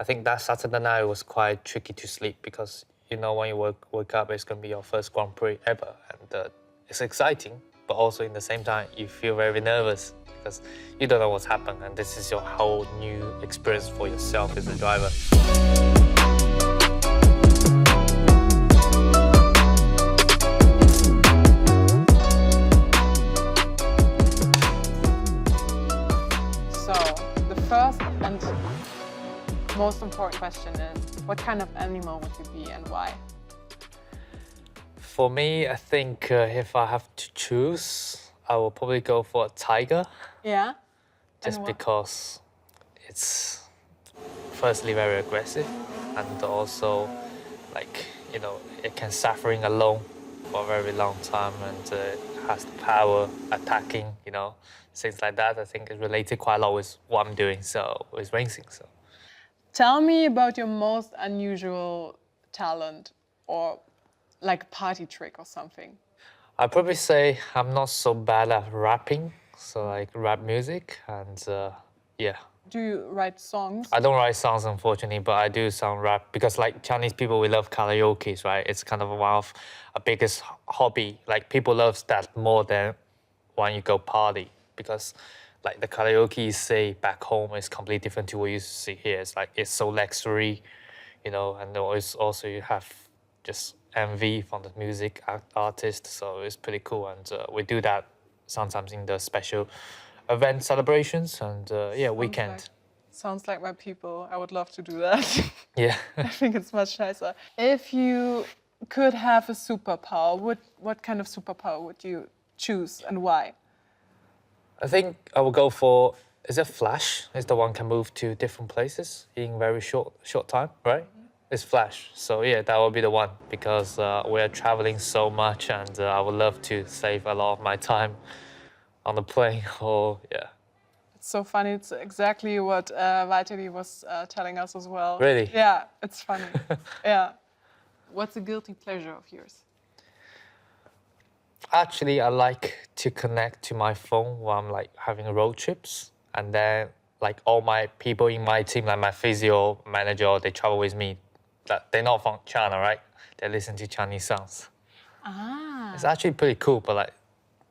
I think that Saturday night was quite tricky to sleep because you know when you wake up, it's gonna be your first Grand Prix ever, and it's exciting, but also in the same time you feel very nervous because you don't know what's happened, and this is your whole new experience for yourself as a driver. So the first and most important question is, what kind of animal would you be and why? For me, I think if I have to choose, I will probably go for a tiger. Yeah? Just because it's firstly very aggressive and also like, you know, it can suffering alone for a very long time and it has the power attacking, you know, things like that. I think it's related quite a lot with what I'm doing, so with racing. So Tell me about your most unusual talent or like party trick or something. I'd probably say I'm not so bad at rapping, so like rap music and yeah. Do you write songs? I don't write songs, unfortunately, but I do some rap because, like Chinese people, we love karaoke, right? It's kind of one of our biggest hobby. Like people love that more than when you go party because, like the karaoke you see back home is completely different to what you see here. It's like it's so luxury, you know, and it's also you have just MV from the music artist, so it's pretty cool. And we do that sometimes in the special event celebrations and weekend. Sounds like my people. I would love to do that. Yeah. I think it's much nicer. If you could have a superpower, what kind of superpower would you choose and why? I think I will go for, is it Flash? Is the one can move to different places in very short time, right? It's Flash. So yeah, that will be the one because we're traveling so much and I would love to save a lot of my time on the plane or yeah. It's so funny. It's exactly what Valtteri was telling us as well. Really? Yeah, it's funny. Yeah. What's a guilty pleasure of yours? Actually, I like to connect to my phone while I'm like having road trips, and then like all my people in my team, like my physio manager, they travel with me. That they're not from China, right? They listen to Chinese songs. Ah. It's actually pretty cool, but like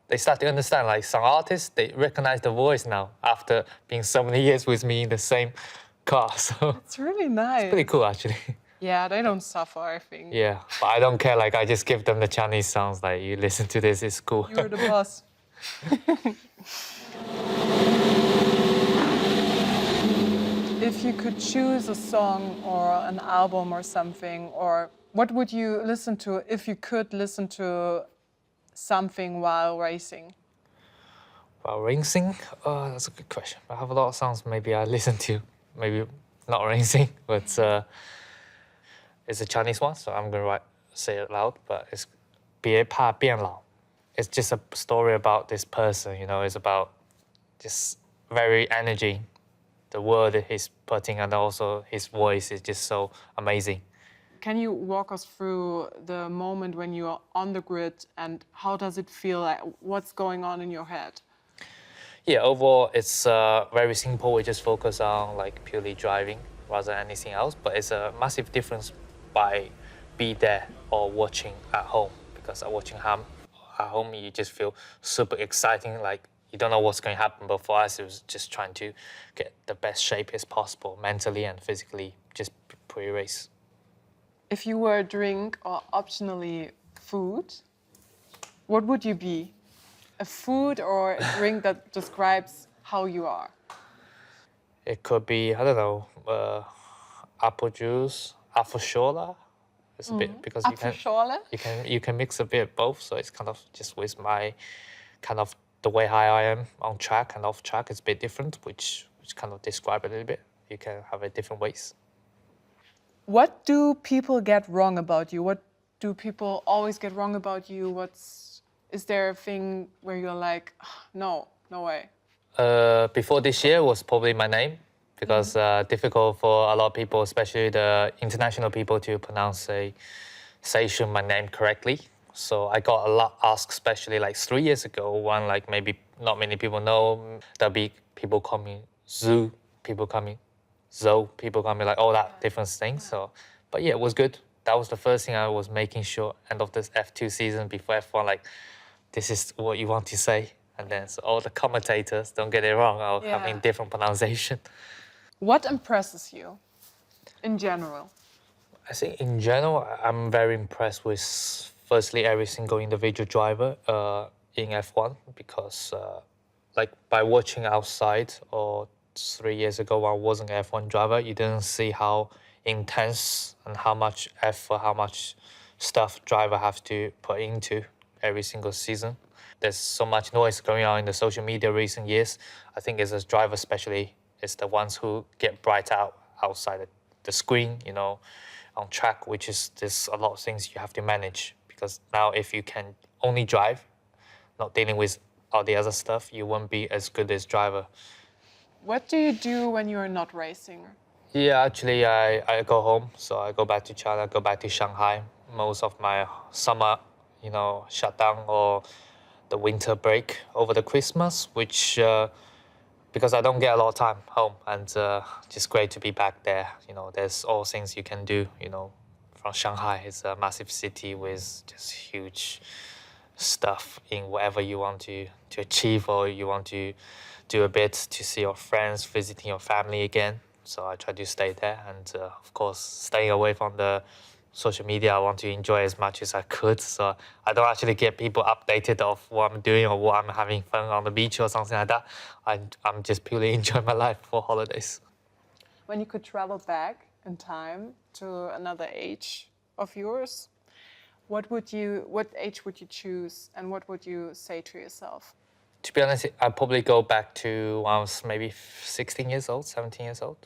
they start to understand. Like some artists, they recognize the voice now after being so many years with me in the same car. So it's really nice. It's pretty cool, actually. Yeah, they don't suffer, I think. Yeah, but I don't care. Like I just give them the Chinese songs. Like you listen to this, it's cool. You're the boss. If you could choose a song or an album or something, or what would you listen to if you could listen to something while racing? While racing? That's a good question. I have a lot of songs maybe I listen to, maybe not racing, but it's a Chinese one, so I'm gonna say it loud, but it's 别怕变老. It's just a story about this person, you know, it's about just very energy. The word he's putting and also his voice is just so amazing. Can you walk us through the moment when you are on the grid and how does it feel? Like, what's going on in your head? Yeah, overall, it's very simple. We just focus on like purely driving rather than anything else. But it's a massive difference by be there or watching at home. Because watching at home, you just feel super exciting. Like you don't know what's going to happen. But for us, it was just trying to get the best shape as possible, mentally and physically, just pre-race. If you were a drink or optionally food, what would you be? A food or a drink that describes how you are? It could be, I don't know, apple juice, apple shola. It's a bit because you can mix a bit of both. So it's kind of just with my kind of the way how I am on track and off track. It's a bit different, which kind of describe it a little bit. You can have it different ways. What do people get wrong about you? What do people always get wrong about you? Is there a thing where you're like, no way? Before this year was probably my name because difficult for a lot of people, especially the international people, to pronounce my name correctly. So I got a lot asked, especially like 3 years ago, one like maybe not many people know. There'll be people call me Zhou, people call me Zhou, people gonna be like, oh, that different thing. So, but yeah, it was good. That was the first thing I was making sure end of this F2 season before F1, like, this is what you want to say. And then so all the commentators, don't get it wrong, are having different pronunciation. What impresses you in general? I think in general, I'm very impressed with firstly every single individual driver in F1 because like by watching outside or 3 years ago when I wasn't an F1 driver, you didn't see how intense and how much effort, how much stuff driver have to put into every single season. There's so much noise going on in the social media recent years. I think as a driver especially, it's the ones who get bright out outside the screen, you know, on track, which is there's a lot of things you have to manage because now if you can only drive, not dealing with all the other stuff, you won't be as good as driver. What do you do when you're not racing? Yeah, actually, I go home, so I go back to China, go back to Shanghai. Most of my summer, you know, shutdown or the winter break over the Christmas, which because I don't get a lot of time home, and just great to be back there. You know, there's all things you can do. You know, from Shanghai, it's a massive city with just huge stuff in whatever you want to achieve or you want to do a bit to see your friends, visiting your family again. So I try to stay there, and of course, staying away from the social media. I want to enjoy as much as I could. So I don't actually get people updated of what I'm doing or what I'm having fun on the beach or something like that. I'm just purely enjoying my life for holidays. When you could travel back in time to another age of yours, what age would you choose and what would you say to yourself? To be honest, I'd probably go back to when I was maybe 16 years old, 17 years old.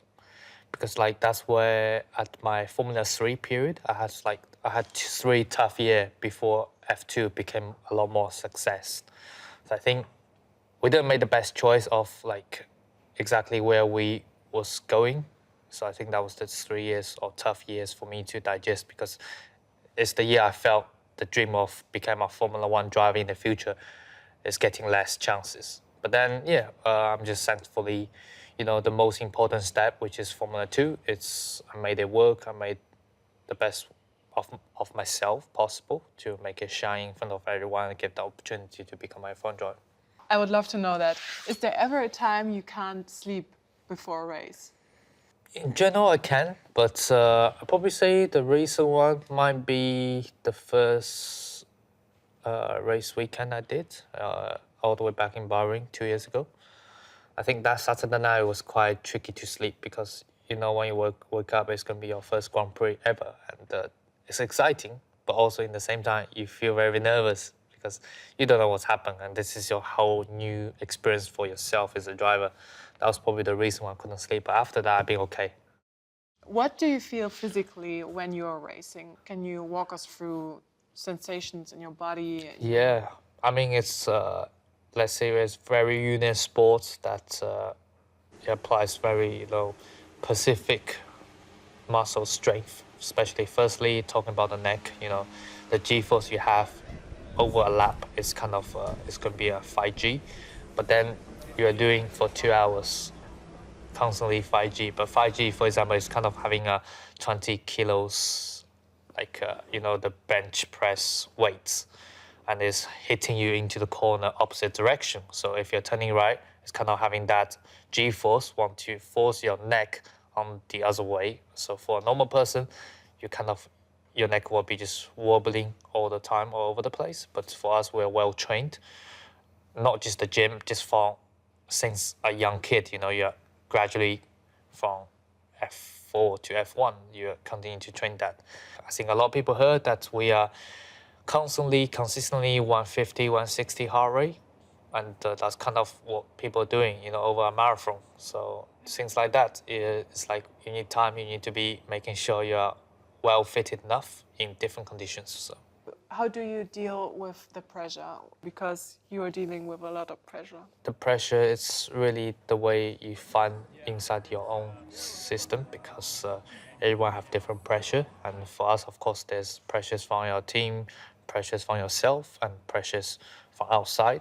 Because like that's where at my Formula 3 period, I had 3 tough years before F2 became a lot more success. So I think we didn't make the best choice of like exactly where we was going. So I think that was the 3 years or tough years for me to digest because it's the year I felt the dream of becoming a Formula One driver in the future is getting less chances. But then, yeah, I'm just thankfully, you know, the most important step, which is Formula 2, I made it work. I made the best of myself possible to make it shine in front of everyone and get the opportunity to become my F1 driver. I would love to know that. Is there ever a time you can't sleep before a race? In general, I can, but I'd probably say the recent one might be the first race weekend I did, all the way back in Bahrain 2 years ago. I think that Saturday night was quite tricky to sleep because you know when you wake up, it's gonna be your first Grand Prix ever, and it's exciting, but also in the same time you feel very nervous because you don't know what's happened, and this is your whole new experience for yourself as a driver. That was probably the reason why I couldn't sleep. But after that, I've been okay. What do you feel physically when you're racing? Can you walk us through sensations in your body? Yeah, I mean it's let's say it's very unique sports that it applies very specific muscle strength, especially firstly talking about the neck. You know, the G force you have over a lap is kind of it's going to be a 5G, but then you are doing for 2 hours constantly 5G. But 5G, for example, is kind of having a 20 kilos, like you know, the bench press weights, and it's hitting you into the corner opposite direction. So if you're turning right, it's kind of having that G force want to force your neck on the other way. So for a normal person, your neck will be just wobbling all the time all over the place. But for us, we're well trained, not just the gym, just for since a young kid, you know, you're gradually from F4 to F1, you continue to train that. I think a lot of people heard that we are consistently 150, 160 heart rate, and that's kind of what people are doing, you know, over a marathon. So things like that, it's like you need time, you need to be making sure you're well fitted enough in different conditions. So. How do you deal with the pressure? Because you are dealing with a lot of pressure. The pressure is really the way you find inside your own system because everyone have different pressure. And for us, of course, there's pressures from your team, pressures from yourself, and pressures from outside.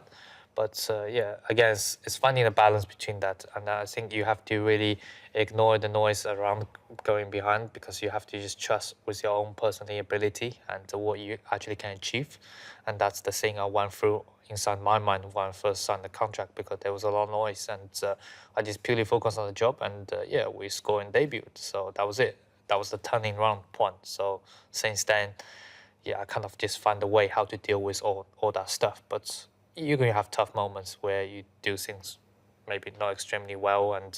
But yeah, again, it's finding a balance between that, and I think you have to really ignore the noise around going behind, because you have to just trust with your own personal ability and what you actually can achieve, and that's the thing I went through inside my mind when I first signed the contract, because there was a lot of noise, and I just purely focused on the job, and yeah, we scored and debuted, so that was it. That was the turning round point. So since then, yeah, I kind of just find a way how to deal with all that stuff. But you're going to have tough moments where you do things maybe not extremely well, and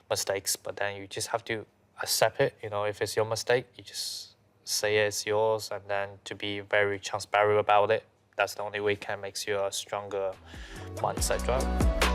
mistakes, but then you just have to accept it. You know, if it's your mistake, you just say it's yours, and then to be very transparent about it. That's the only way can makes you a stronger mindset driver.